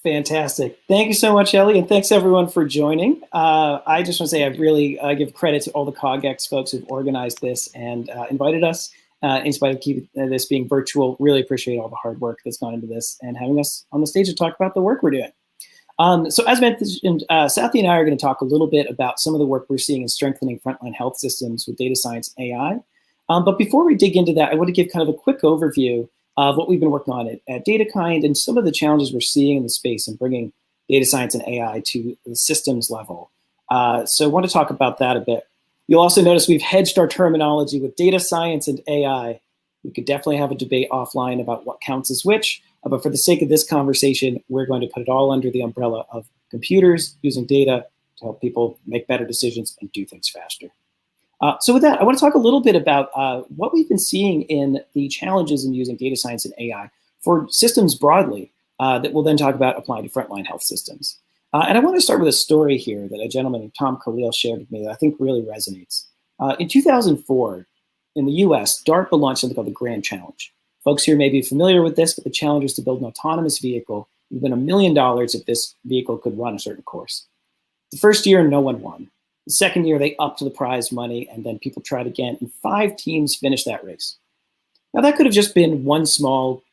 Fantastic. Thank you so much, Ellie, and thanks everyone for joining. I just want to say I really give credit to all the CogX folks who've organized this and invited us, in spite of keeping this being virtual. Really appreciate all the hard work that's gone into this and having us on the stage to talk about the work we're doing. So as mentioned, Sathy and I are going to talk a little bit about some of the work we're seeing in strengthening frontline health systems with data science and AI. But before we dig into that, I want to give kind of a quick overview of what we've been working on at DataKind and some of the challenges we're seeing in the space and bringing data science and AI to the systems level. So I want to talk about that a bit. You'll also notice we've hedged our terminology with data science and AI. We could definitely have a debate offline about what counts as which, but for the sake of this conversation, we're going to put it all under the umbrella of computers using data to help people make better decisions and do things faster. So with that, I want to talk a little bit about what we've been seeing in the challenges in using data science and AI for systems broadly that we'll then talk about applying to frontline health systems. And I want to start with a story here that a gentleman named Tom Khalil shared with me that I think really resonates. In 2004, in the US, DARPA launched something called the Grand Challenge. Folks here may be familiar with this, but the challenge was to build an autonomous vehicle within $1 million if this vehicle could run a certain course. The first year, no one won. The second year, they upped the prize money, and then people tried again, and 5 teams finished that race. Now, that could have just been one small,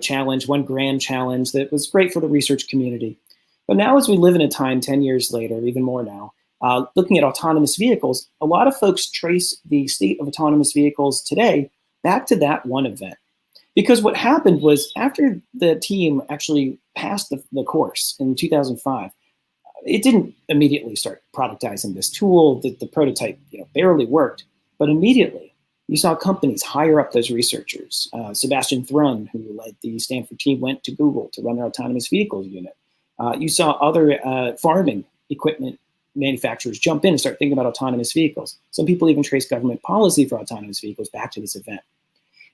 challenge, one grand challenge that was great for the research community. But now, as we live in a time 10 years later, even more now, looking at autonomous vehicles, a lot of folks trace the state of autonomous vehicles today back to that one event. Because what happened was after the team actually passed the course in 2005, it didn't immediately start productizing this tool. The prototype barely worked, but immediately you saw companies hire up those researchers. Sebastian Thrun, who led the Stanford team, went to Google to run their autonomous vehicles unit. You saw other farming equipment manufacturers jump in and start thinking about autonomous vehicles. Some people even trace government policy for autonomous vehicles back to this event.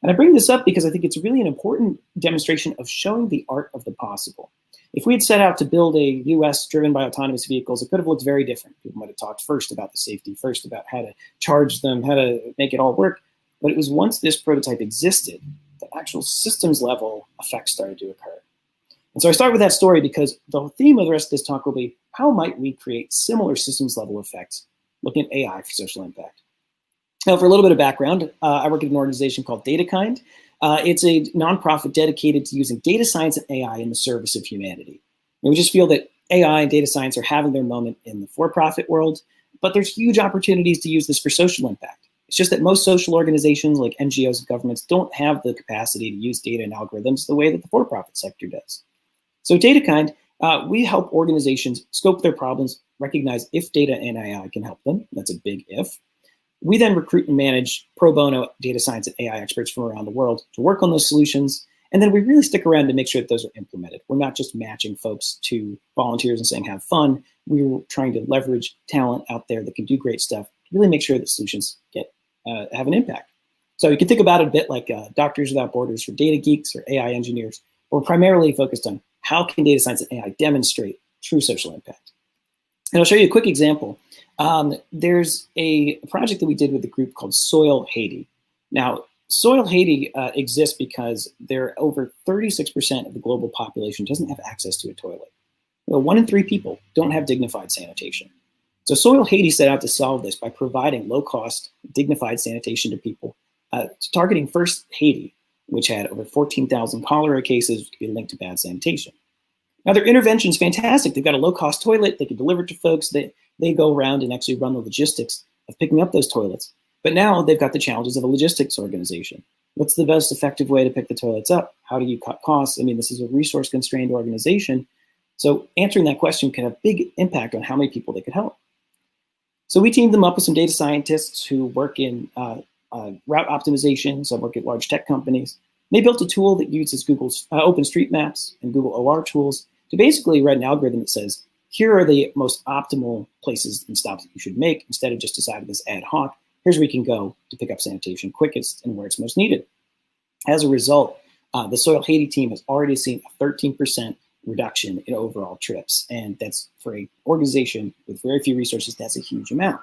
And I bring this up because I think it's really an important demonstration of showing the art of the possible. If we had set out to build a US driven by autonomous vehicles, it could have looked very different. People might have talked first about the safety, first about how to charge them, how to make it all work. But it was once this prototype existed, the actual systems level effects started to occur. And so I start with that story because the theme of the rest of this talk will be, how might we create similar systems level effects looking at AI for social impact? Now, for a little bit of background, I work at an organization called DataKind. It's a nonprofit dedicated to using data science and AI in the service of humanity. And we just feel that AI and data science are having their moment in the for-profit world, but there's huge opportunities to use this for social impact. It's just that most social organizations like NGOs and governments don't have the capacity to use data and algorithms the way that the for-profit sector does. So at DataKind, we help organizations scope their problems, recognize if data and AI can help them. That's a big if. We then recruit and manage pro bono data science and AI experts from around the world to work on those solutions. And then we really stick around to make sure that those are implemented. We're not just matching folks to volunteers and saying, have fun. We're trying to leverage talent out there that can do great stuff to really make sure that solutions have an impact. So you can think about it a bit like Doctors Without Borders for data geeks or AI engineers. We're primarily focused on how can data science and AI demonstrate true social impact. And I'll show you a quick example. There's a project that we did with a group called Soil Haiti. Now, Soil Haiti exists because over 36% of the global population doesn't have access to a toilet. 1 in 3 people don't have dignified sanitation. So Soil Haiti set out to solve this by providing low-cost, dignified sanitation to people, targeting first Haiti, which had over 14,000 cholera cases linked to bad sanitation. Now, their intervention is fantastic. They've got a low-cost toilet. They can deliver it to folks. They go around and actually run the logistics of picking up those toilets. But now they've got the challenges of a logistics organization. What's the best effective way to pick the toilets up? How do you cut costs? I mean, this is a resource-constrained organization. So answering that question can have big impact on how many people they could help. So we teamed them up with some data scientists who work in route optimization, some work at large tech companies. They built a tool that uses Google's OpenStreetMaps and Google OR tools to basically write an algorithm that says, here are the most optimal places and stops that you should make instead of just deciding this ad hoc. Here's where you can go to pick up sanitation quickest and where it's most needed. As a result, the Soil Haiti team has already seen a 13% reduction in overall trips. And that's for an organization with very few resources, that's a huge amount.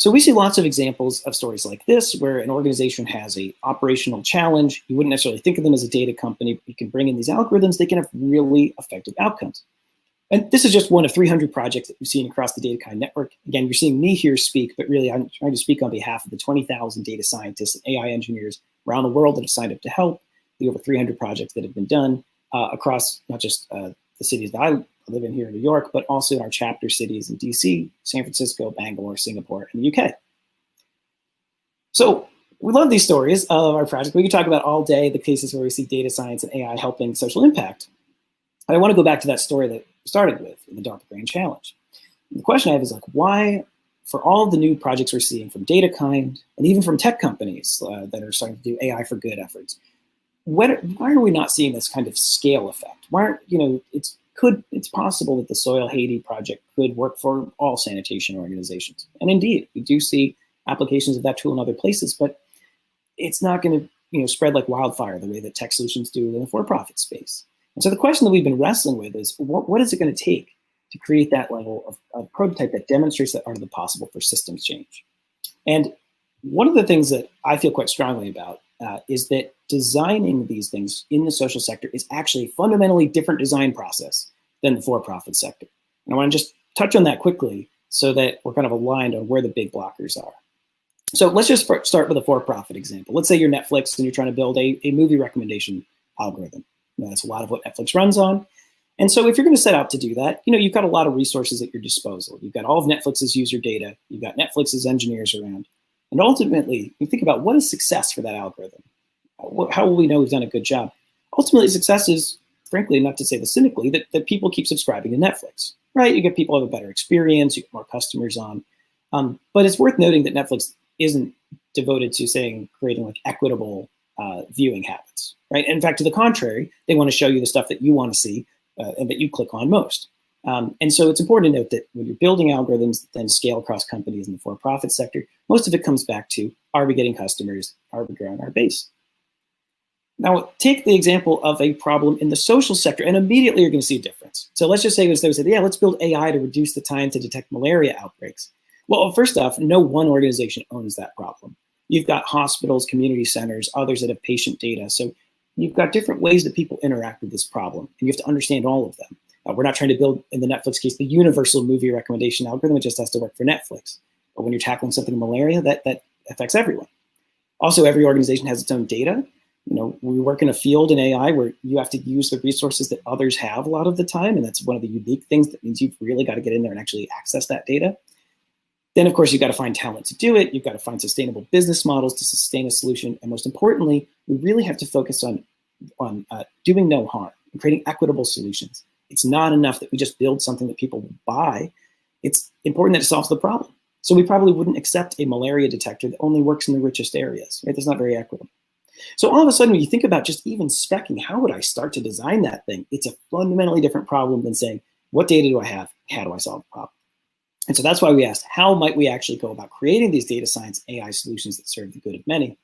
So we see lots of examples of stories like this, where an organization has a operational challenge. You wouldn't necessarily think of them as a data company, but you can bring in these algorithms, they can have really effective outcomes. And this is just one of 300 projects that we've seen across the DataKind network. Again, you're seeing me here speak, but really I'm trying to speak on behalf of the 20,000 data scientists and AI engineers around the world that have signed up to help, the over 300 projects that have been done across not just the cities that I live in here in New York, but also in our chapter cities in DC, San Francisco, Bangalore, Singapore, and the UK. So we love these stories of our project. We can talk about all day the cases where we see data science and AI helping social impact. But I want to go back to that story that we started with in the DARPA Grand Challenge. And the question I have is like, why, for all of the new projects we're seeing from DataKind and even from tech companies that are starting to do AI for good efforts, why are we not seeing this kind of scale effect? Why aren't, it's possible that the Soil Haiti project could work for all sanitation organizations. And indeed, we do see applications of that tool in other places, but it's not going to spread like wildfire the way that tech solutions do in the for-profit space. And so the question that we've been wrestling with is, what is it going to take to create that level of prototype that demonstrates that art of the possible for systems change? And one of the things that I feel quite strongly about is that designing these things in the social sector is actually a fundamentally different design process than the for-profit sector. And I want to just touch on that quickly so that we're kind of aligned on where the big blockers are. So let's just start with a for-profit example. Let's say you're Netflix and you're trying to build a movie recommendation algorithm. That's a lot of what Netflix runs on. And so if you're going to set out to do that, you've got a lot of resources at your disposal. You've got all of Netflix's user data. You've got Netflix's engineers around. And ultimately, you think about what is success for that algorithm? How will we know we've done a good job? Ultimately, success is, frankly, not to say this cynically, that people keep subscribing to Netflix, right? You get people who have a better experience, you get more customers on. But it's worth noting that Netflix isn't devoted to creating like equitable viewing habits, right? And in fact, to the contrary, they want to show you the stuff that you want to see and that you click on most. And so it's important to note that when you're building algorithms that then scale across companies in the for-profit sector, most of it comes back to, are we getting customers? Are we growing our base? Now, take the example of a problem in the social sector, and immediately you're going to see a difference. So let's just say they said, yeah, let's build AI to reduce the time to detect malaria outbreaks. Well, first off, no one organization owns that problem. You've got hospitals, community centers, others that have patient data. So you've got different ways that people interact with this problem, and you have to understand all of them. We're not trying to build, in the Netflix case, the universal movie recommendation algorithm. It just has to work for Netflix. But when you're tackling something malaria, that affects everyone. Also, every organization has its own data. We work in a field in AI where you have to use the resources that others have a lot of the time, and that's one of the unique things that means you've really got to get in there and actually access that data. Then, of course, you've got to find talent to do it. You've got to find sustainable business models to sustain a solution. And most importantly, we really have to focus on doing no harm and creating equitable solutions. It's not enough that we just build something that people will buy. It's important that it solves the problem. So we probably wouldn't accept a malaria detector that only works in the richest areas, right? That's not very equitable. So all of a sudden, when you think about just even speccing, how would I start to design that thing? It's a fundamentally different problem than saying, what data do I have? How do I solve the problem? And so that's why we asked, how might we actually go about creating these data science AI solutions that serve the good of many?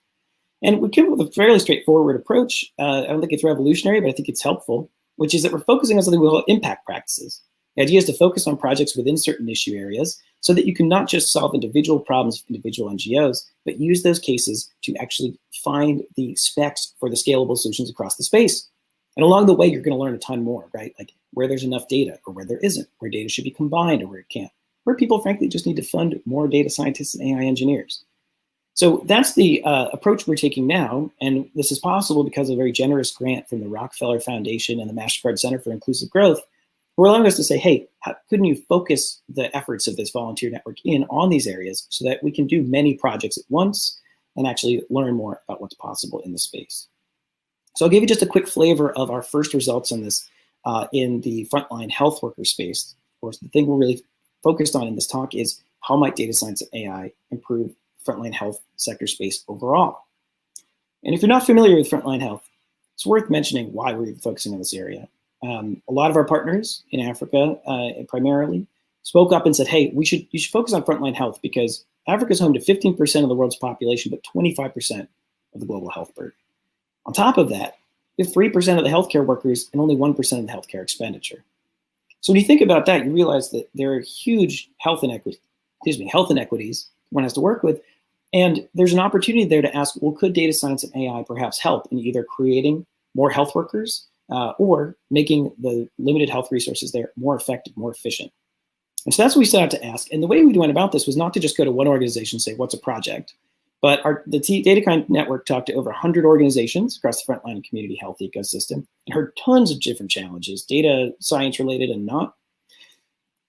And we came up with a fairly straightforward approach. I don't think it's revolutionary, but I think it's helpful, which is that we're focusing on something we call impact practices. The idea is to focus on projects within certain issue areas so that you can not just solve individual problems of individual NGOs, but use those cases to actually find the specs for the scalable solutions across the space. And along the way, you're going to learn a ton more, right? Like where there's enough data or where there isn't, where data should be combined or where it can't, where people, frankly, just need to fund more data scientists and AI engineers. So that's the approach we're taking now. And this is possible because of a very generous grant from the Rockefeller Foundation and the MasterCard Center for Inclusive Growth, who are allowing us to say, hey, couldn't you focus the efforts of this volunteer network on these areas so that we can do many projects at once and actually learn more about what's possible in the space. So I'll give you just a quick flavor of our first results on this in the frontline health worker space. Of course, the thing we're really focused on in this talk is how might data science and AI improve frontline health sector space overall. And if you're not familiar with frontline health, it's worth mentioning why we're focusing on this area. A lot of our partners in Africa, primarily, spoke up and said, hey, you should focus on frontline health because Africa is home to 15% of the world's population, but 25% of the global health burden. On top of that, we have 3% of the healthcare workers and only 1% of the healthcare expenditure. So when you think about that, you realize that there are huge health inequities one has to work with. And there's an opportunity there to ask, well, could data science and AI perhaps help in either creating more health workers or making the limited health resources there more effective, more efficient? And so that's what we set out to ask. And the way we went about this was not to just go to one organization and say, what's a project? But the DataKind network talked to over 100 organizations across the frontline and community health ecosystem and heard tons of different challenges, data science related and not.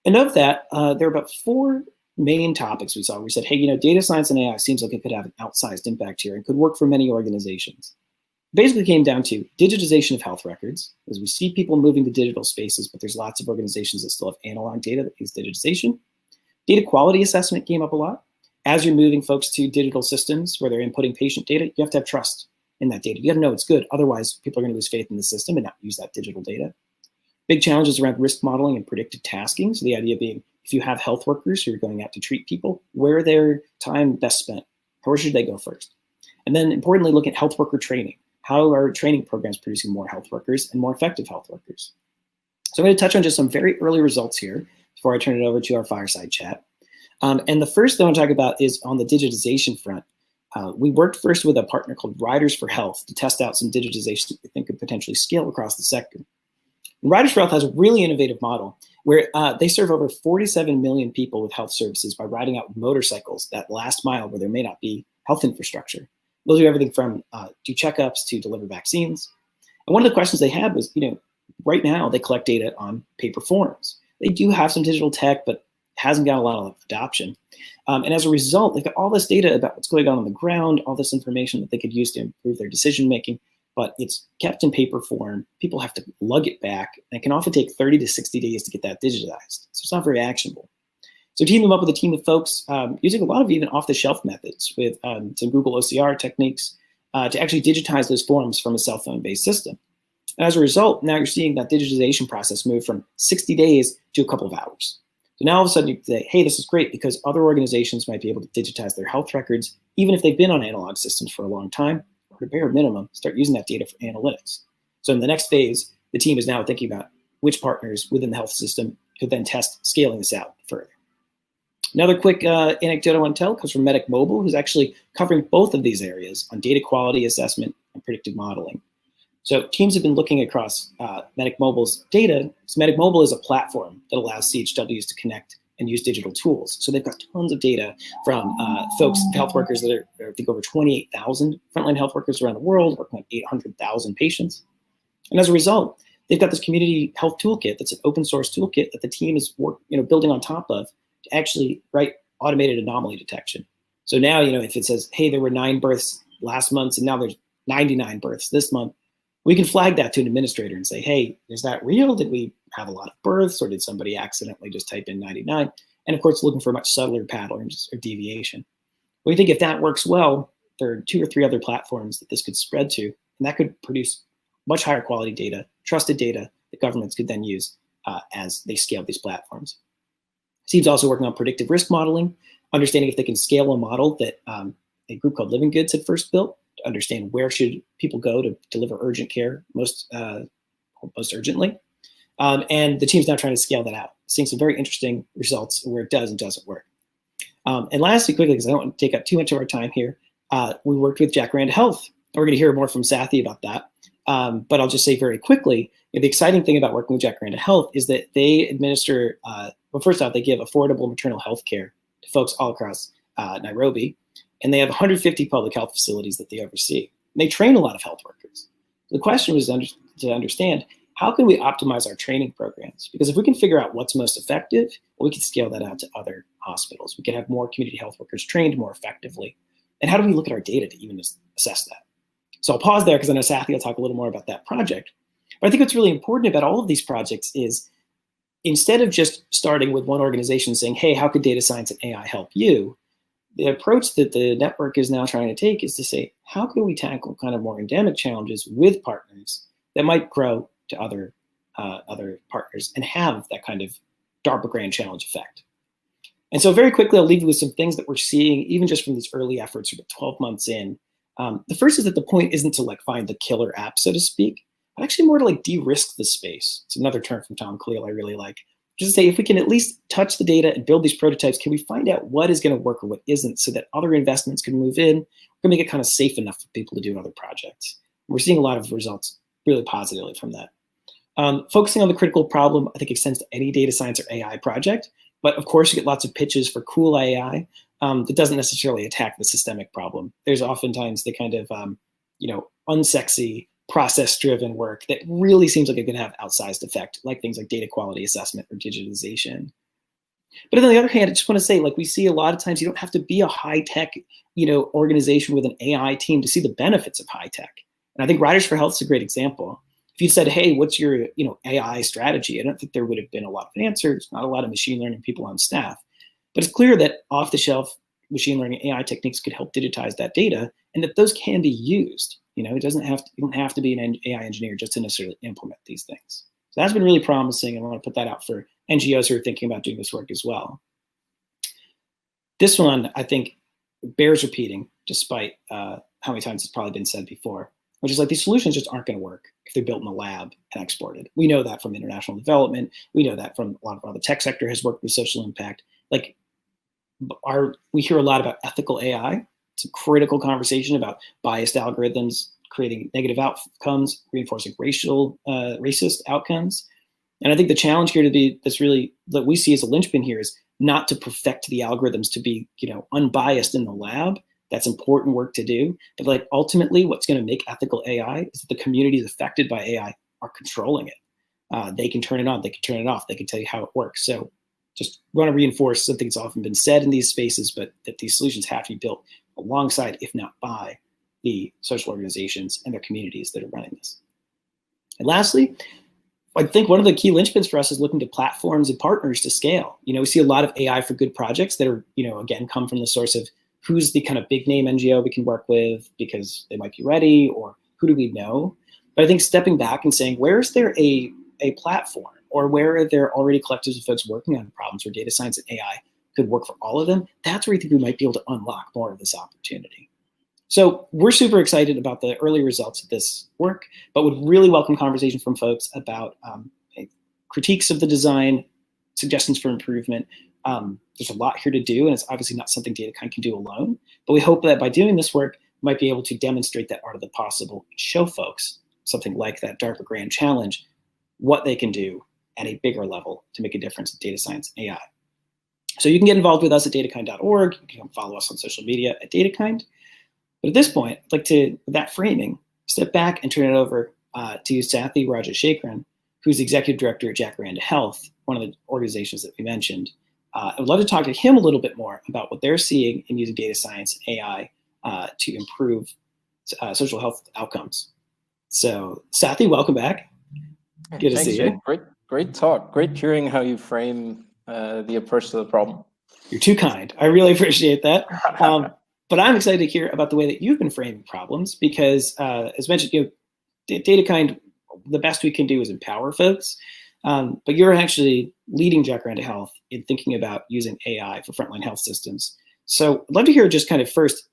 And of that, there are about 4 main topics we saw. We said, hey, data science and AI seems like it could have an outsized impact here and could work for many organizations. It basically came down to digitization of health records, as we see people moving to digital spaces, but there's lots of organizations that still have analog data that use digitization. Data quality assessment came up a lot. As you're moving folks to digital systems where they're inputting patient data, you have to have trust in that data. You have to know it's good. Otherwise, people are going to lose faith in the system and not use that digital data. Big challenges around risk modeling and predicted tasking. So the idea being, if you have health workers who are going out to treat people, where are their time best spent? Where should they go first? And then importantly, look at health worker training. How are training programs producing more health workers and more effective health workers? So I'm going to touch on just some very early results here before I turn it over to our fireside chat. And the first thing I want to talk about is on the digitization front. We worked first with a partner called Riders for Health to test out some digitization that we think could potentially scale across the sector. And Riders for Health has a really innovative model where they serve over 47 million people with health services by riding out motorcycles that last mile where there may not be health infrastructure. They'll do everything from do checkups to deliver vaccines. And one of the questions they had was, right now they collect data on paper forms. They do have some digital tech, but hasn't got a lot of adoption. And as a result, they've got all this data about what's going on the ground, all this information that they could use to improve their decision-making, but it's kept in paper form. People have to lug it back, and it can often take 30 to 60 days to get that digitized. So it's not very actionable. So teaming up with a team of folks using a lot of even off-the-shelf methods with some Google OCR techniques to actually digitize those forms from a cell phone-based system. And as a result, now you're seeing that digitization process move from 60 days to a couple of hours. So now all of a sudden you can say, hey, this is great because other organizations might be able to digitize their health records, even if they've been on analog systems for a long time, or at bare minimum, start using that data for analytics. So in the next phase, the team is now thinking about which partners within the health system could then test scaling this out further. Another quick anecdote I want to tell comes from Medic Mobile, who's actually covering both of these areas on data quality assessment and predictive modeling. So teams have been looking across Medic Mobile's data. So Medic Mobile is a platform that allows CHWs to connect and use digital tools. So they've got tons of data from folks, health workers that are, I think, over 28,000 frontline health workers around the world, working on 800,000 patients. And as a result, they've got this community health toolkit that's an open source toolkit that the team is building on top of to actually write automated anomaly detection. So now, if it says, hey, there were 9 births last month and now there's 99 births this month, we can flag that to an administrator and say, hey, is that real? Did we have a lot of births, or did somebody accidentally just type in 99? And of course, looking for much subtler patterns or deviation. We think if that works well, there are 2 or 3 other platforms that this could spread to, and that could produce much higher quality data, trusted data that governments could then use as they scale these platforms. Team's also working on predictive risk modeling, understanding if they can scale a model that a group called Living Goods had first built, to understand where should people go to deliver urgent care most urgently. And the team's now trying to scale that out, seeing some very interesting results where it does and doesn't work. And lastly, quickly, because I don't want to take up too much of our time here, we worked with Jacaranda Health. We're going to hear more from Sathy about that. But I'll just say very quickly, the exciting thing about working with Jacaranda Health is that they administer, well, first off, they give affordable maternal health care to folks all across Nairobi. And they have 150 public health facilities that they oversee. And they train a lot of health workers. The question was to understand, how can we optimize our training programs? Because if we can figure out what's most effective, well, we can scale that out to other hospitals. We can have more community health workers trained more effectively. And how do we look at our data to even assess that? So I'll pause there because I know Sathy will talk a little more about that project. But I think what's really important about all of these projects is instead of just starting with one organization saying, hey, how could data science and AI help you? The approach that the network is now trying to take is to say, how can we tackle kind of more endemic challenges with partners that might grow to other partners and have that kind of DARPA grand challenge effect? And so very quickly, I'll leave you with some things that we're seeing, even just from these early efforts about 12 months in. The first is that the point isn't to find the killer app, so to speak, but actually more to de-risk the space. It's another term from Tom Cleal I really like. just say, if we can at least touch the data and build these prototypes, can we find out what is going to work or what isn't, so that other investments can move in? We're going to make it kind of safe enough for people to do other projects. We're seeing a lot of results really positively from that. Focusing on the critical problem, I think, extends to any data science or AI project. But of course, you get lots of pitches for cool AI that doesn't necessarily attack the systemic problem. There's oftentimes the kind of unsexy, process-driven work that really seems like it could have outsized effect, like things like data quality assessment or digitization. But on the other hand, I just want to say, like, we see a lot of times you don't have to be a high-tech, organization with an AI team to see the benefits of high-tech. And I think Riders for Health is a great example. If you said, hey, what's your AI strategy? I don't think there would have been a lot of answers, not a lot of machine learning people on staff. But it's clear that off-the-shelf machine learning AI techniques could help digitize that data, and that those can be used. You don't have to be an AI engineer just to necessarily implement these things. So that's been really promising, and I want to put that out for NGOs who are thinking about doing this work as well. This one, I think, bears repeating, despite how many times it's probably been said before, which is like, these solutions just aren't going to work if they're built in the lab and exported. We know that from international development. We know that from a lot of how the tech sector has worked with social impact. Like, we hear a lot about ethical AI. It's a critical conversation about biased algorithms creating negative outcomes, reinforcing racist outcomes. And I think the challenge here that we see as a linchpin here is not to perfect the algorithms to be, unbiased in the lab. That's important work to do. But like, ultimately, what's going to make ethical AI is that the communities affected by AI are controlling it. They can turn it on, they can turn it off, they can tell you how it works. So just want to reinforce something that's often been said in these spaces, but that these solutions have to be built alongside, if not by, the social organizations and their communities that are running this. And lastly, I think one of the key linchpins for us is looking to platforms and partners to scale. We see a lot of AI for good projects that are, again, come from the source of who's the kind of big name NGO we can work with because they might be ready, or who do we know? But I think stepping back and saying, where is there a platform, or where are there already collectives of folks working on problems where data science and AI could work for all of them? That's where I think we might be able to unlock more of this opportunity. So we're super excited about the early results of this work, but would really welcome conversation from folks about critiques of the design, suggestions for improvement. There's a lot here to do, and it's obviously not something DataKind can do alone, but we hope that by doing this work, we might be able to demonstrate that art of the possible, show folks something like that DARPA Grand Challenge, what they can do at a bigger level to make a difference in data science and AI. So you can get involved with us at datakind.org. You can follow us on social media at DataKind. But at this point, I'd like to, with that framing, step back and turn it over to Sathy Rajasekharan, who's the executive director at Jacaranda Health, one of the organizations that we mentioned. I would love to talk to him a little bit more about what they're seeing in using data science and AI to improve social health outcomes. So Sathy, welcome back. Good to see you. Great talk. Great hearing how you frame the approach to the problem. You're too kind. I really appreciate that. But I'm excited to hear about the way that you've been framing problems because, as mentioned, DataKind, the best we can do is empower folks. But you're actually leading Jacaranda Health in thinking about using AI for frontline health systems. So I'd love to hear just kind of first,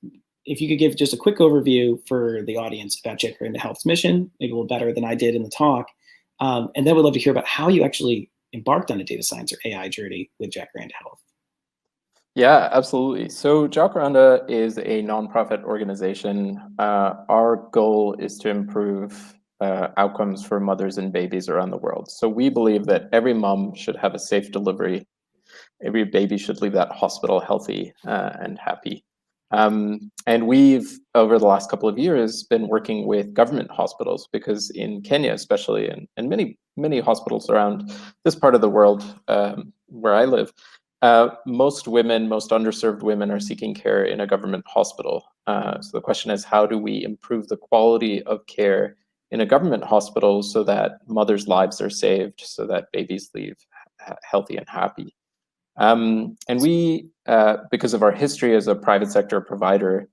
if you could give just a quick overview for the audience about Jacaranda Health's mission, maybe a little better than I did in the talk. And then we'd love to hear about how you actually embarked on a data science or AI journey with Jacaranda Health. Yeah, absolutely. So Jacaranda is a nonprofit organization. Our goal is to improve outcomes for mothers and babies around the world. So we believe that every mom should have a safe delivery. Every baby should leave that hospital healthy and happy. And we've, over the last couple of years, been working with government hospitals because in Kenya, especially, and many hospitals around this part of the world where I live, most underserved women are seeking care in a government hospital. So the question is, how do we improve the quality of care in a government hospital so that mothers' lives are saved, so that babies leave healthy and happy? And we, because of our history as a private sector provider,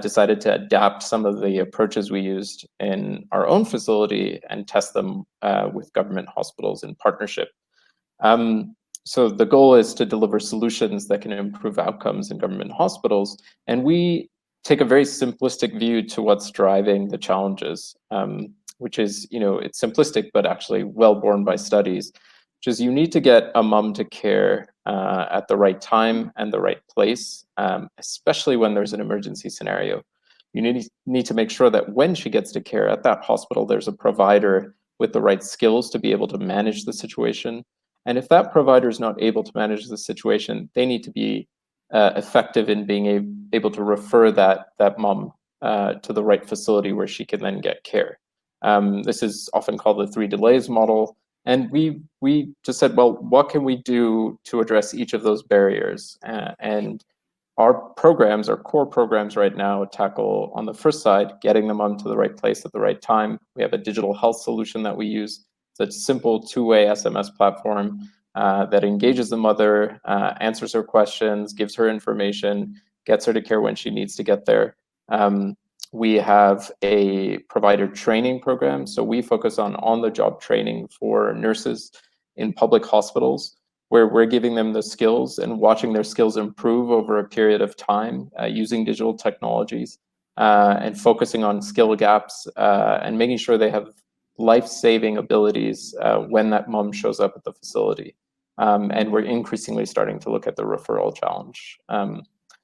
decided to adapt some of the approaches we used in our own facility and test them with government hospitals in partnership. So the goal is to deliver solutions that can improve outcomes in government hospitals. And we take a very simplistic view to what's driving the challenges, which is, it's simplistic, but actually well borne by studies. which is you need to get a mom to care at the right time and the right place, especially when there's an emergency scenario. You need to make sure that when she gets to care at that hospital, there's a provider with the right skills to be able to manage the situation. And if that provider is not able to manage the situation, they need to be effective in being able to refer that mom to the right facility where she can then get care. This is often called the 3 delays model. And we just said, well, what can we do to address each of those barriers? And our programs, our core programs right now, tackle on the first side, getting them onto the right place at the right time. We have a digital health solution that we use. It's a simple 2-way SMS platform that engages the mother, answers her questions, gives her information, gets her to care when she needs to get there. We have a provider training program. So we focus on the job training for nurses in public hospitals, where we're giving them the skills and watching their skills improve over a period of time using digital technologies and focusing on skill gaps and making sure they have life-saving abilities when that mom shows up at the facility. And we're increasingly starting to look at the referral challenge.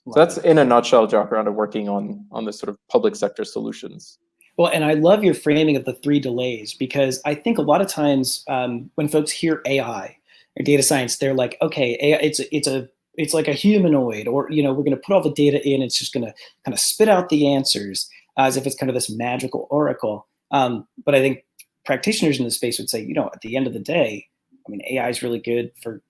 So that's in a nutshell, Jacaranda, working on the sort of public sector solutions. Well, and I love your framing of the 3 delays, because I think a lot of times when folks hear AI or data science, they're like, okay, AI, it's like a humanoid, or we're going to put all the data in, it's just going to kind of spit out the answers as if it's kind of this magical oracle. But I think practitioners in the space would say, at the end of the day, I mean, AI is really good for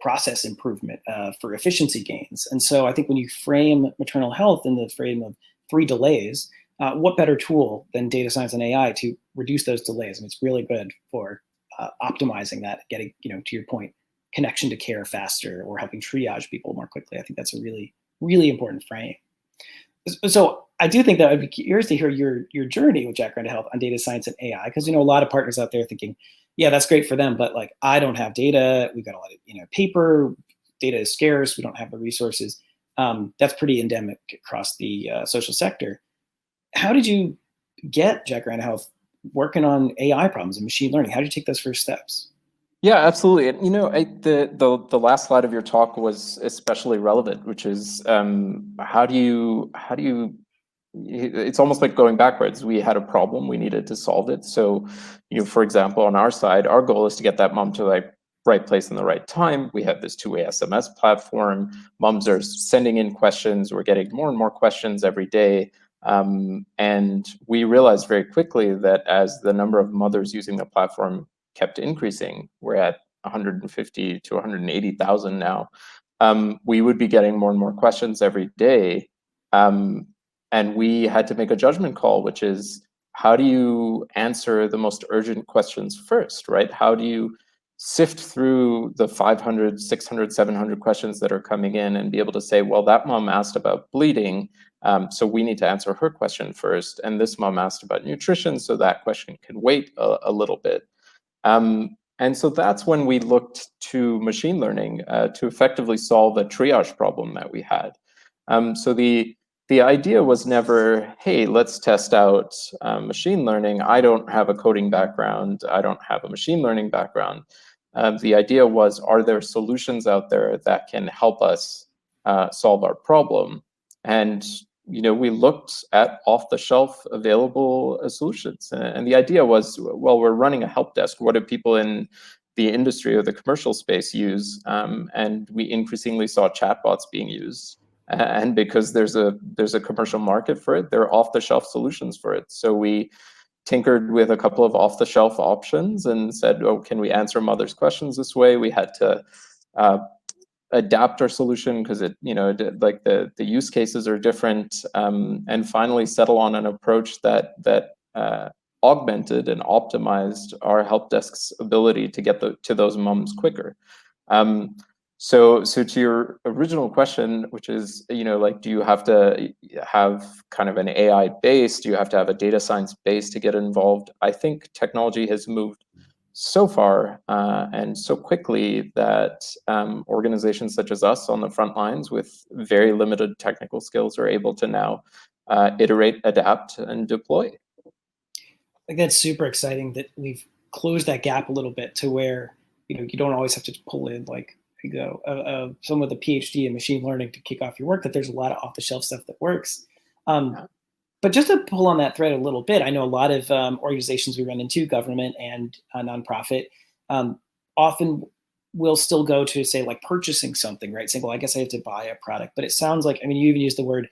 process improvement, for efficiency gains. And so I think when you frame maternal health in the frame of 3 delays, what better tool than data science and AI to reduce those delays? And it's really good for optimizing that, getting, to your point, connection to care faster, or helping triage people more quickly. I think that's a really, really important frame. So I do think that I'd be curious to hear your journey with Jacaranda Health on data science and AI, because a lot of partners out there thinking, yeah, that's great for them, but like, I don't have data. We've got a lot of paper. Data is scarce. We don't have the resources. That's pretty endemic across the social sector. How did you get Jacaranda Health working on AI problems and machine learning? How did you take those first steps? Yeah, absolutely. And the last slide of your talk was especially relevant, which is how do you it's almost like going backwards. We had a problem, we needed to solve it. So, for example, on our side, our goal is to get that mom to the right place in the right time. We have this 2-way SMS platform. Moms are sending in questions. We're getting more and more questions every day. And we realized very quickly that as the number of mothers using the platform kept increasing, we're at 150 to 180,000 now, we would be getting more and more questions every day. And we had to make a judgment call, which is, how do you answer the most urgent questions first, right? How do you sift through the 500, 600, 700 questions that are coming in and be able to say, well, that mom asked about bleeding, so we need to answer her question first. And this mom asked about nutrition, so that question can wait a little bit. And so that's when we looked to machine learning to effectively solve a triage problem that we had. So the idea was never, hey, let's test out machine learning. I don't have a coding background. I don't have a machine learning background. The idea was, are there solutions out there that can help us solve our problem? And we looked at off-the-shelf available solutions. And the idea was, well, we're running a help desk. What do people in the industry or the commercial space use? And we increasingly saw chatbots being used. And because there's a commercial market for it, there are off-the-shelf solutions for it. So we tinkered with a couple of off-the-shelf options and said, oh, can we answer mothers' questions this way? We had to adapt our solution because like the use cases are different, and finally settle on an approach that augmented and optimized our help desk's ability to get to those moms quicker. So to your original question, which is, like, do you have to have kind of an AI base? Do you have to have a data science base to get involved? I think technology has moved so far and so quickly that organizations such as us on the front lines with very limited technical skills are able to now iterate, adapt, and deploy. I think that's super exciting that we've closed that gap a little bit to where you don't always have to pull in like someone with a PhD in machine learning to kick off your work, that there's a lot of off-the-shelf stuff that works. But just to pull on that thread a little bit, I know a lot of organizations we run into, government and nonprofit, often will still go to say like purchasing something, right? Saying, well, I guess I have to buy a product. But it sounds like, I mean, you even used the word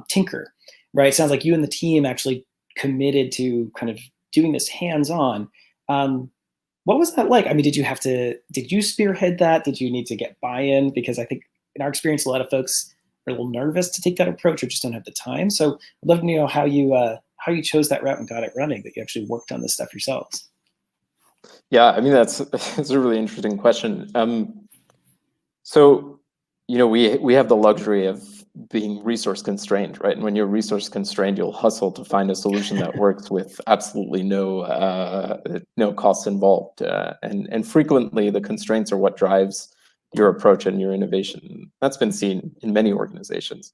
tinker, right? It sounds like you and the team actually committed to kind of doing this hands-on. What was that like? I mean, did you spearhead that? Did you need to get buy-in? Because I think in our experience, a lot of folks are a little nervous to take that approach or just don't have the time. So I'd love to know how you chose that route and got it running, that you actually worked on this stuff yourselves. Yeah, I mean, that's a really interesting question. So, we have the luxury of being resource constrained, right? And when you're resource constrained, you'll hustle to find a solution that works with absolutely no costs involved. And frequently the constraints are what drives your approach and your innovation. That's been seen in many organizations.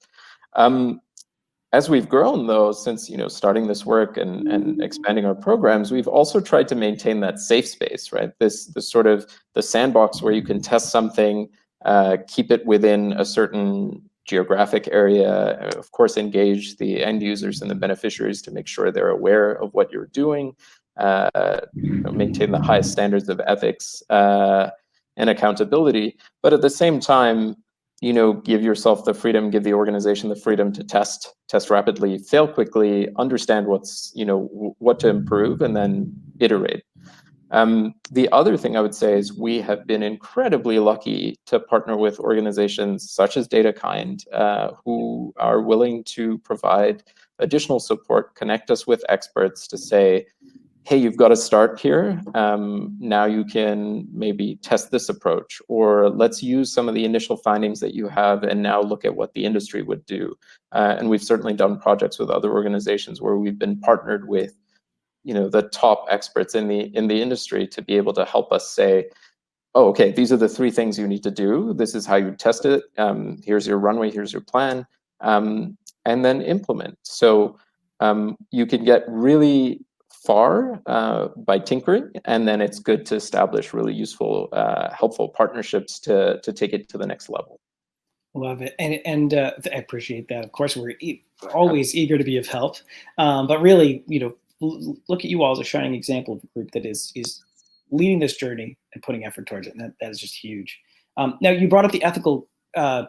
As we've grown, though, since starting this work and expanding our programs, we've also tried to maintain that safe space, right? This sort of the sandbox where you can test something, keep it within a certain geographic area, of course, engage the end users and the beneficiaries to make sure they're aware of what you're doing, maintain the highest standards of ethics and accountability, but at the same time, give yourself the freedom, give the organization the freedom to test rapidly, fail quickly, understand what to improve, and then iterate. The other thing I would say is we have been incredibly lucky to partner with organizations such as DataKind, who are willing to provide additional support, connect us with experts to say, hey, you've got to start here. Now you can maybe test this approach, or let's use some of the initial findings that you have and now look at what the industry would do. And we've certainly done projects with other organizations where we've been partnered with the top experts in the industry to be able to help us say, oh, okay, these are the 3 things you need to do. This is how you test it. Here's your runway, here's your plan, and then implement. So you can get really far by tinkering, and then it's good to establish really useful, helpful partnerships to take it to the next level. Love it, and I appreciate that. Of course, we're always eager to be of help, but really, look at you all as a shining example of a group that is leading this journey and putting effort towards it, and that is just huge. Now, you brought up the ethical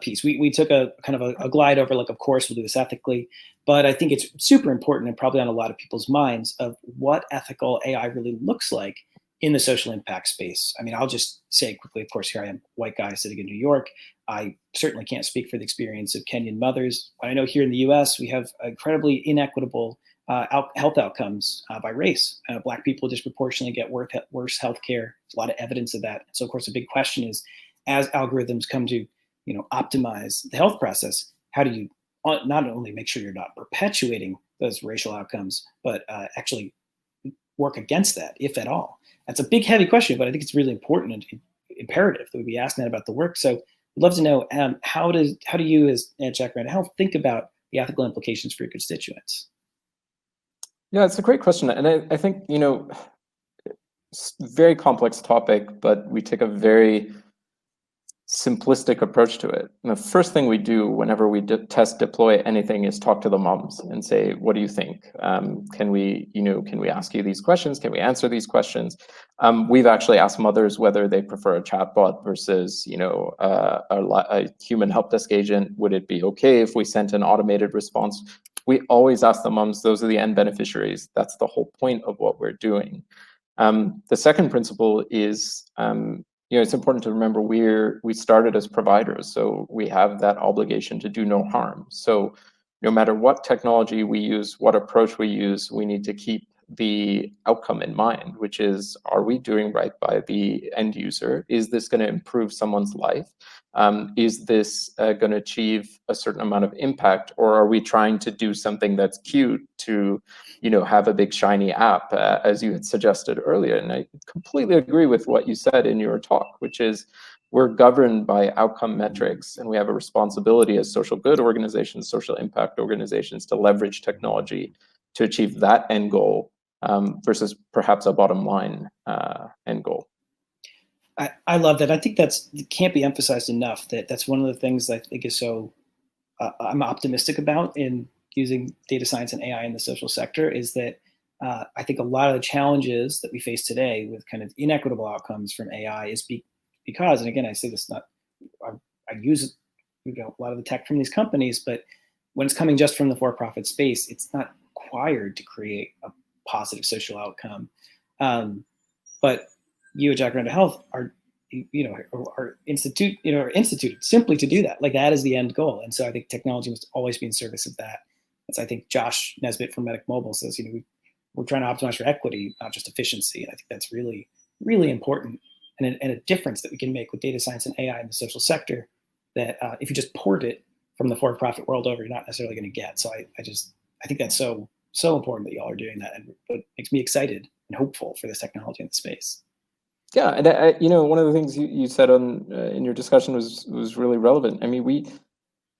piece. We took a kind of a glide over, like, of course, we'll do this ethically, but I think it's super important and probably on a lot of people's minds of what ethical AI really looks like in the social impact space. I mean, I'll just say quickly, of course, here I am, white guy sitting in New York. I certainly can't speak for the experience of Kenyan mothers. But I know here in the US, we have incredibly inequitable health outcomes by race. Black people disproportionately get worse health care. There's a lot of evidence of that. So, of course, a big question is, as algorithms come to optimize the health process, how do you not only make sure you're not perpetuating those racial outcomes, but actually work against that, if at all? That's a big, heavy question, but I think it's really important and imperative that we be asking that about the work. So I'd love to know, how do you as Jacaranda Health think about the ethical implications for your constituents? Yeah, it's a great question. And I think, it's a very complex topic, but we take a very simplistic approach to it. And the first thing we do whenever we test deploy anything is talk to the moms and say, what do you think? Can we ask you these questions? Can we answer these questions? We've actually asked mothers whether they prefer a chatbot versus, a human help desk agent. Would it be okay if we sent an automated response? We always ask the moms. Those are the end beneficiaries. That's the whole point of what we're doing. The second principle is, it's important to remember we started as providers, so we have that obligation to do no harm. So no matter what technology we use, what approach we use, we need to keep the outcome in mind, which is, are we doing right by the end user? Is this going to improve someone's life? Is this going to achieve a certain amount of impact, or are we trying to do something that's cute to have a big shiny app, as you had suggested earlier? And I completely agree with what you said in your talk, which is we're governed by outcome metrics, and we have a responsibility as social good organizations, social impact organizations, to leverage technology to achieve that end goal versus perhaps a bottom line end goal. I love that. I think it can't be emphasized enough that that's one of the things that I think is so I'm optimistic about in using data science and AI in the social sector is that I think a lot of the challenges that we face today with kind of inequitable outcomes from AI is because, and again, I say this not, I, I use a lot of the tech from these companies, but when it's coming just from the for-profit space, it's not required to create a positive social outcome. But you at Jacaranda Health are instituted simply to do that. Like that is the end goal. And so I think technology must always be in service of that. As I think Josh Nesbitt from Medic Mobile says, we're trying to optimize for equity, not just efficiency. And I think that's really, really important and a difference that we can make with data science and AI in the social sector that if you just port it from the for-profit world over, you're not necessarily going to get. So I think that's so important that y'all are doing that, and it makes me excited and hopeful for this technology in the space. Yeah, and one of the things you said in your discussion was really relevant. I mean, we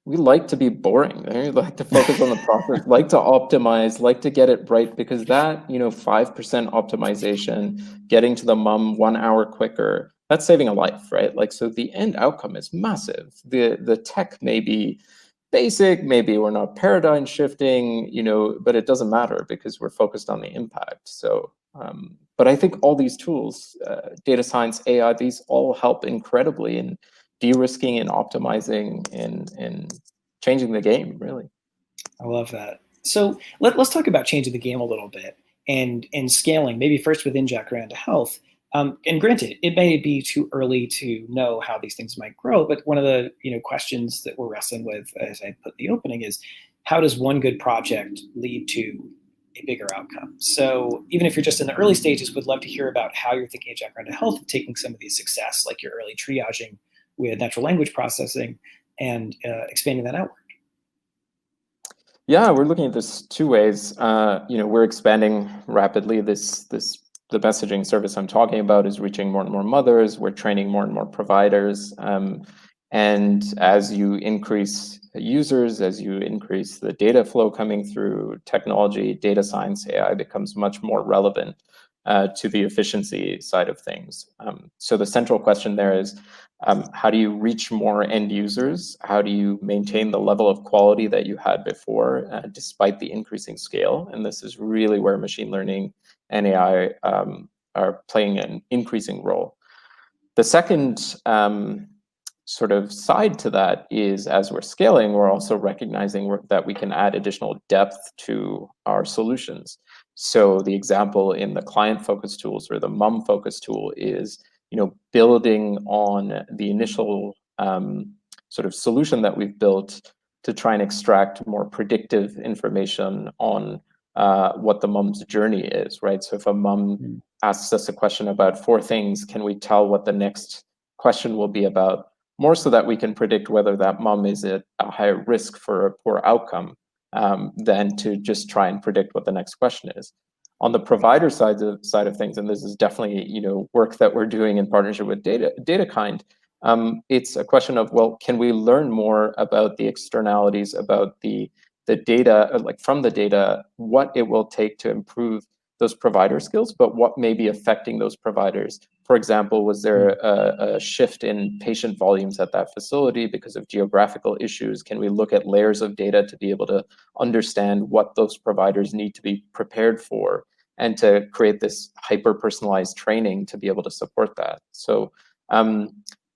like to be boring. We like to focus on the process, like to optimize, like to get it right, because that 5% optimization, getting to the mom 1 hour quicker, that's saving a life, right? Like, so the end outcome is massive. The tech may be basic, maybe we're not paradigm shifting, but it doesn't matter because we're focused on the impact. So, but I think all these tools, data science, AI, these all help incredibly in de-risking and optimizing and changing the game, really. I love that. So let's talk about changing the game a little bit and scaling, maybe first within Jacaranda Health. And granted, it may be too early to know how these things might grow, but one of the questions that we're wrestling with, as I put in the opening, is how does one good project lead to a bigger outcome? So even if you're just in the early stages, would love to hear about how you're thinking at Jacaranda Health, taking some of these success, like your early triaging with natural language processing, and expanding that outward. Yeah, we're looking at this two ways. We're expanding rapidly. The messaging service I'm talking about is reaching more and more mothers. We're training more and more providers. And as you increase users, as you increase the data flow coming through technology, data science, AI becomes much more relevant to the efficiency side of things. So the central question there is, how do you reach more end users? How do you maintain the level of quality that you had before, despite the increasing scale? And this is really where machine learning and AI are playing an increasing role. The second sort of side to that is, as we're scaling, we're also recognizing that we can add additional depth to our solutions. So the example in the client-focused tools or the mom-focused tool is, building on the initial sort of solution that we've built to try and extract more predictive information on what the mom's journey is, right? So if a mom asks us a question about 4 things, can we tell what the next question will be about, more so that we can predict whether that mom is at a higher risk for a poor outcome than to just try and predict what the next question is. On the provider side of things, and this is definitely work that we're doing in partnership with DataKind, it's a question of, well, can we learn more about the externalities, about the data, like from the data, what it will take to improve those provider skills, but what may be affecting those providers. For example, was there a shift in patient volumes at that facility because of geographical issues? Can we look at layers of data to be able to understand what those providers need to be prepared for, and to create this hyper-personalized training to be able to support that? So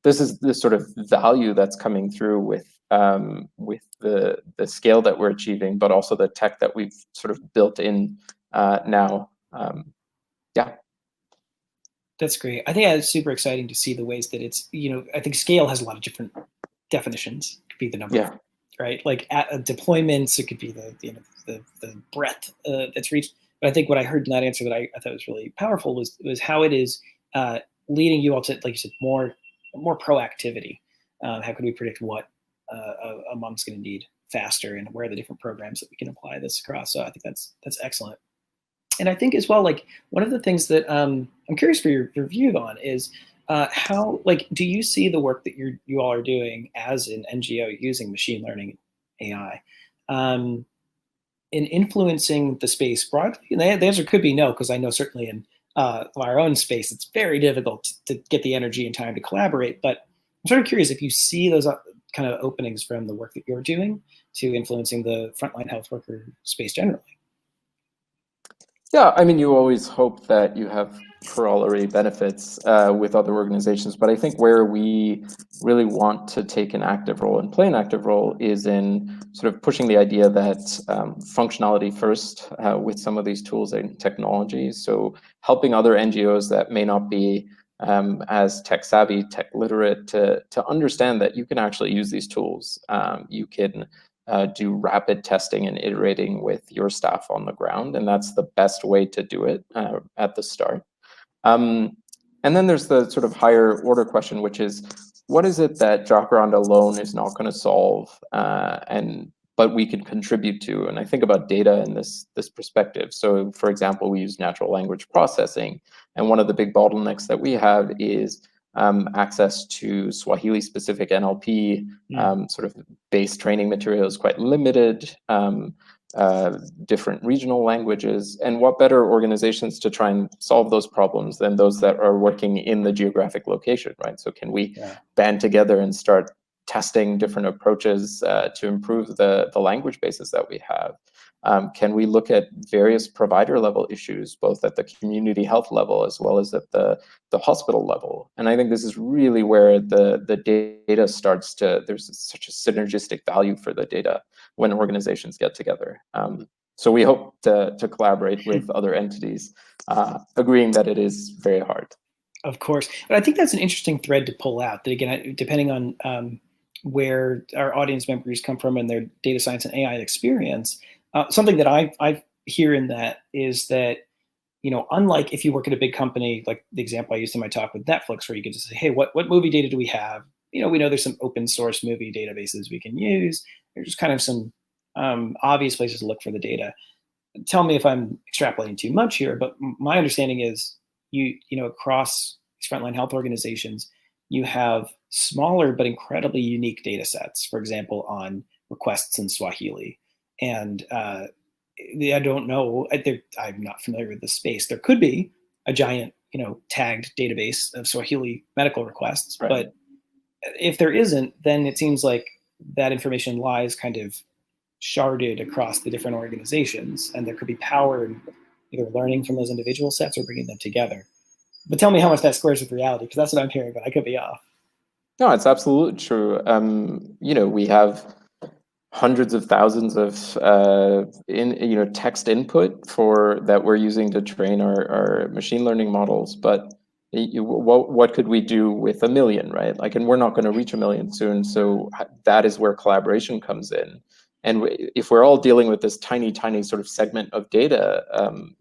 this is the sort of value that's coming through with the scale that we're achieving, but also the tech that we've sort of built in now. Yeah. That's great. I think it's super exciting to see the ways that it's, I think scale has a lot of different definitions. It could be the number, right? Like at deployments, it could be the breadth that's reached. But I think what I heard in that answer that I thought was really powerful was how it is leading you all to, like you said, more proactivity. How can we predict what a mom's going to need faster, and where are the different programs that we can apply this across? So I think that's excellent. And I think as well, like one of the things that I'm curious for your view on is how, like, do you see the work that you all are doing as an NGO using machine learning and AI in influencing the space broadly? And the answer could be no, because I know certainly in our own space, it's very difficult to get the energy and time to collaborate. But I'm sort of curious if you see those kind of openings from the work that you're doing to influencing the frontline health worker space generally. Yeah, I mean, you always hope that you have corollary benefits with other organizations, but I think where we really want to take an active role and play an active role is in sort of pushing the idea that functionality first with some of these tools and technologies. So helping other NGOs that may not be as tech savvy, tech literate, to understand that you can actually use these tools. You can do rapid testing and iterating with your staff on the ground, and that's the best way to do it at the start. And then there's the sort of higher order question, which is, what is it that Jacaranda alone is not going to solve, but we can contribute to? And I think about data in this perspective. So, for example, we use natural language processing, and one of the big bottlenecks that we have is access to Swahili-specific NLP, sort of base training material is quite limited, different regional languages, and what better organizations to try and solve those problems than those that are working in the geographic location, right? So can we band together and start testing different approaches to improve the language bases that we have? Can we look at various provider level issues, both at the community health level as well as at the hospital level? And I think this is really where the data starts to, there's such a synergistic value for the data when organizations get together. So we hope to collaborate with other entities, agreeing that it is very hard. Of course. But I think that's an interesting thread to pull out, that again, depending on where our audience members come from and their data science and AI experience, something that I hear in that is that, unlike if you work at a big company, like the example I used in my talk with Netflix, where you can just say, hey, what movie data do we have? We know there's some open source movie databases we can use. There's just kind of some obvious places to look for the data. Tell me if I'm extrapolating too much here, but my understanding is across these frontline health organizations, you have smaller but incredibly unique data sets, for example, on requests in Swahili. And I don't know, I'm not familiar with the space. There could be a giant, tagged database of Swahili medical requests, right. But if there isn't, then it seems like that information lies kind of sharded across the different organizations, and there could be power in either learning from those individual sets or bringing them together. But tell me how much that squares with reality, because that's what I'm hearing, but I could be off. No, it's absolutely true. We have hundreds of thousands of text input that we're using to train our machine learning models, but what could we do with 1 million, right? And we're not going to reach 1 million soon, so that is where collaboration comes in. And if we're all dealing with this tiny sort of segment of data,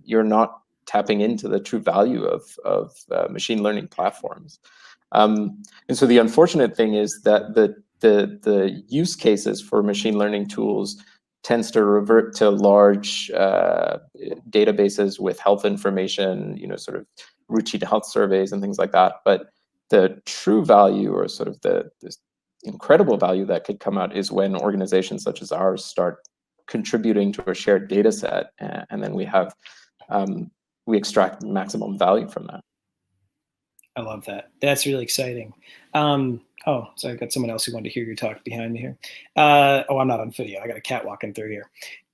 you're not tapping into the true value of machine learning platforms. And so the unfortunate thing is that the use cases for machine learning tools tends to revert to large databases with health information, sort of routine health surveys and things like that. But the true value, or sort of this incredible value that could come out, is when organizations such as ours start contributing to a shared data set, and then we extract maximum value from that. I love that. That's really exciting. So I've got someone else who wanted to hear your talk behind me here. I'm not on video. I got a cat walking through here.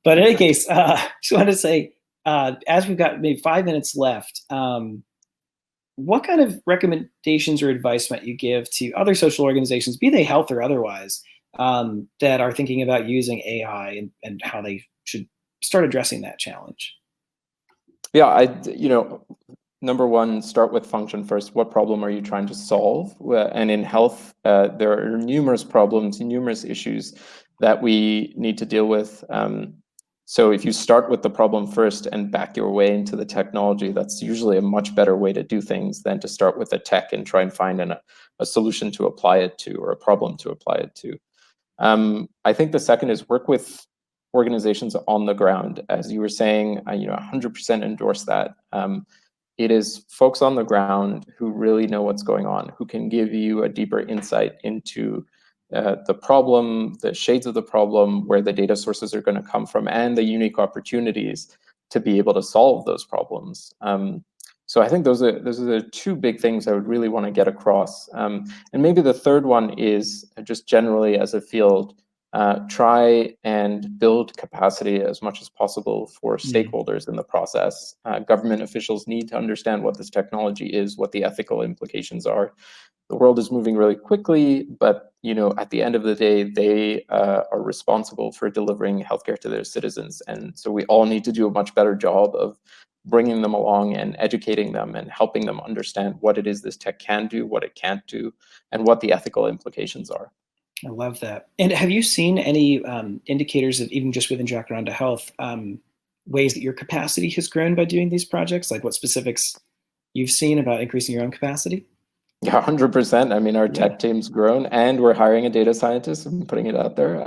But in any case, just wanted to say, as we've got maybe 5 minutes left, what kind of recommendations or advice might you give to other social organizations, be they health or otherwise, that are thinking about using AI and how they should start addressing that challenge? Yeah, number one, start with function first. What problem are you trying to solve? And in health, there are numerous problems, numerous issues that we need to deal with. So if you start with the problem first and back your way into the technology, that's usually a much better way to do things than to start with the tech and try and find a solution to apply it to, or a problem to apply it to. I think the second is work with organizations on the ground. As you were saying, 100% endorse that. It is folks on the ground who really know what's going on, who can give you a deeper insight into the problem, the shades of the problem, where the data sources are going to come from, and the unique opportunities to be able to solve those problems. So I think those are the two big things I would really want to get across. And maybe the third one is just generally as a field, try and build capacity as much as possible for stakeholders in the process. Government officials need to understand what this technology is, what the ethical implications are. The world is moving really quickly, but at the end of the day, they are responsible for delivering healthcare to their citizens. And so we all need to do a much better job of bringing them along and educating them and helping them understand what it is this tech can do, what it can't do, and what the ethical implications are. I love that. And have you seen any indicators of, even just within Jacaranda Health, ways that your capacity has grown by doing these projects? Like what specifics you've seen about increasing your own capacity? Yeah, 100%. I mean, our tech team's grown, and we're hiring a data scientist and putting it out there.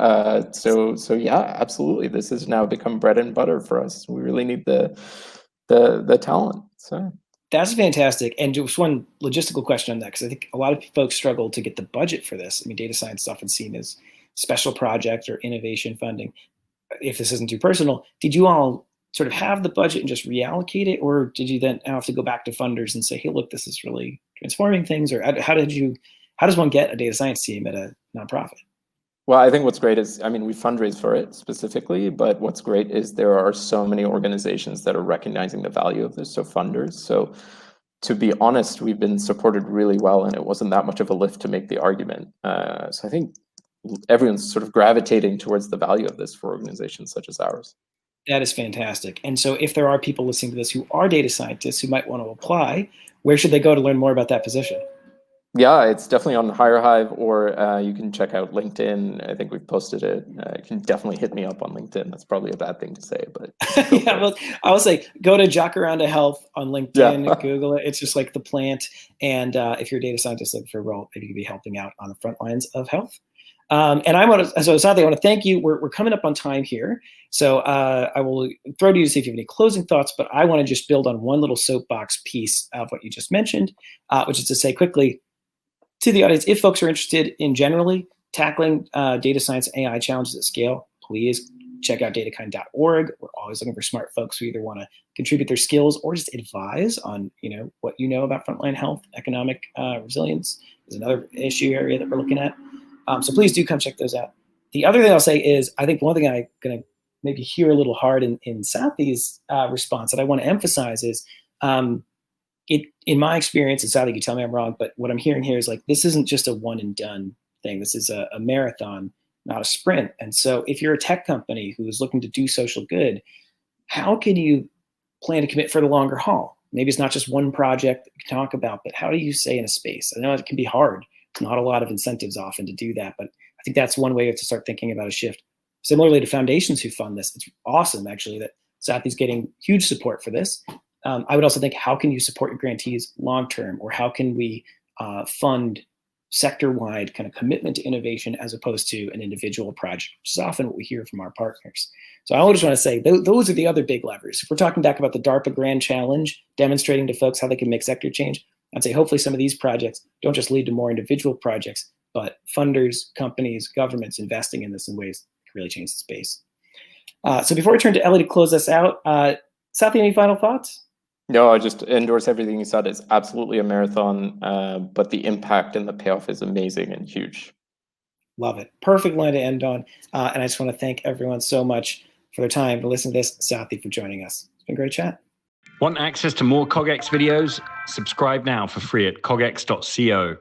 So yeah, absolutely. This has now become bread and butter for us. We really need the talent. So that's fantastic. And just one logistical question on that, because I think a lot of folks struggle to get the budget for this. I mean, data science is often seen as special project or innovation funding. If this isn't too personal, did you all sort of have the budget and just reallocate it, or did you then have to go back to funders and say, hey, look, this is really transforming things? Or how does one get a data science team at a nonprofit? Well, I think what's great is, I mean, we fundraise for it specifically, but what's great is there are so many organizations that are recognizing the value of this, so funders. So to be honest, we've been supported really well, and it wasn't that much of a lift to make the argument. So I think everyone's sort of gravitating towards the value of this for organizations such as ours. That is fantastic. And so if there are people listening to this who are data scientists who might want to apply, where should they go to learn more about that position? Yeah, it's definitely on HireHive, or you can check out LinkedIn. I think we've posted it. You can definitely hit me up on LinkedIn. That's probably a bad thing to say, but yeah, well, I would say go to Jacaranda Health on LinkedIn, Google it. It's just like the plant. And if you're a data scientist looking for a role, maybe you could be helping out on the front lines of health. And Sathy, I want to thank you. We're coming up on time here. So I will throw to you to see if you have any closing thoughts, but I want to just build on one little soapbox piece of what you just mentioned, which is to say quickly to the audience, if folks are interested in generally tackling data science and AI challenges at scale, please check out DataKind.org. We're always looking for smart folks who either want to contribute their skills or just advise on what you know about frontline health. Economic resilience is another issue area that we're looking at. So please do come check those out. The other thing I'll say is, I think one thing I'm going to maybe hear a little hard in Sathy's response that I want to emphasize is, in my experience, and Sathy, you tell me I'm wrong, but what I'm hearing here is like, this isn't just a one and done thing. This is a marathon, not a sprint. And so if you're a tech company who is looking to do social good, how can you plan to commit for the longer haul? Maybe it's not just one project that you can talk about, but how do you stay in a space? I know it can be hard. Not a lot of incentives often to do that, but I think that's one way to start thinking about a shift. Similarly to foundations who fund this, it's awesome actually that Sathy's getting huge support for this. I would also think, how can you support your grantees long-term, or how can we fund sector-wide kind of commitment to innovation as opposed to an individual project, which is often what we hear from our partners. So I just want to say those are the other big levers. If we're talking back about the DARPA Grand Challenge, demonstrating to folks how they can make sector change, I'd say hopefully some of these projects don't just lead to more individual projects, but funders, companies, governments investing in this in ways that can really change the space. So before we turn to Ellie to close us out, Sathy, any final thoughts? No, I just endorse everything you said. It's absolutely a marathon, but the impact and the payoff is amazing and huge. Love it. Perfect line to end on. And I just want to thank everyone so much for their time to listen to this. Sathy, for joining us. It's been a great chat. Want access to more CogX videos? Subscribe now for free at cogx.co.